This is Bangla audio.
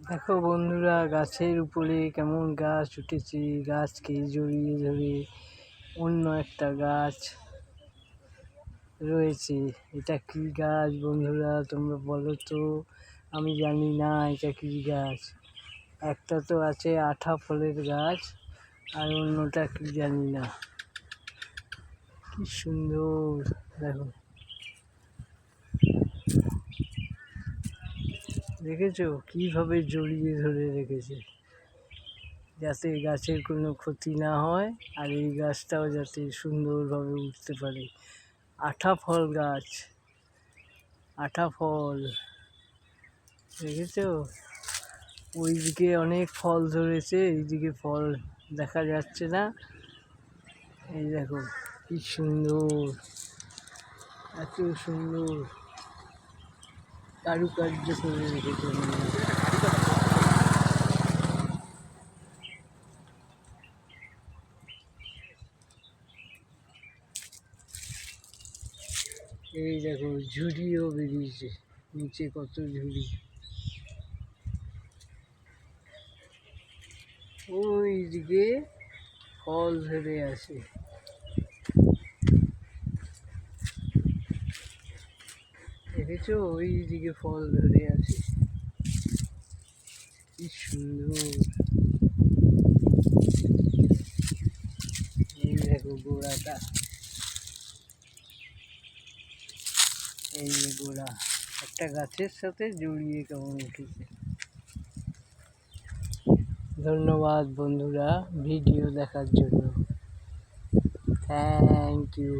দেখো বন্ধুরা, গাছের উপরে কেমন গাছ উঠেছে। গাছকে জড়িয়ে ধরে অন্য একটা গাছ রয়েছে। এটা কি গাছ বন্ধুরা, তোমরা বলো তো। আমি জানি না এটা কি গাছ। একটা তো আছে আঠা ফলের গাছ, আর অন্যটা কি জানি না। কি সুন্দর দেখো, দেখেছো কিভাবে জড়িয়ে ধরে রেখেছে, যাতে গাছের কোনো ক্ষতি না হয় আর এই গাছটাও যাতে সুন্দরভাবে উঠতে পারে। আঠা ফল গাছ, আঠা ফল, দেখেছো? ওইদিকে অনেক ফল ধরেছে, এইদিকে ফল দেখা যাচ্ছে না। এই দেখো কি সুন্দর, এত সুন্দর কারুকার্য করে রেখেছে। এই দেখো ঝুড়িও বেরিয়েছে, নিচে কত ঝুড়ি। ওই দিকে ফল ধরে আছে, দেখেছো? ওই দিকে ফল ধরে আছে, কি সুন্দর। এই দেখো গোড়াটা, এই গোড়া একটা গাছের সাথে জড়িয়ে কেমন উঠেছে। ধন্যবাদ বন্ধুরা ভিডিও দেখার জন্য, থ্যাংক ইউ।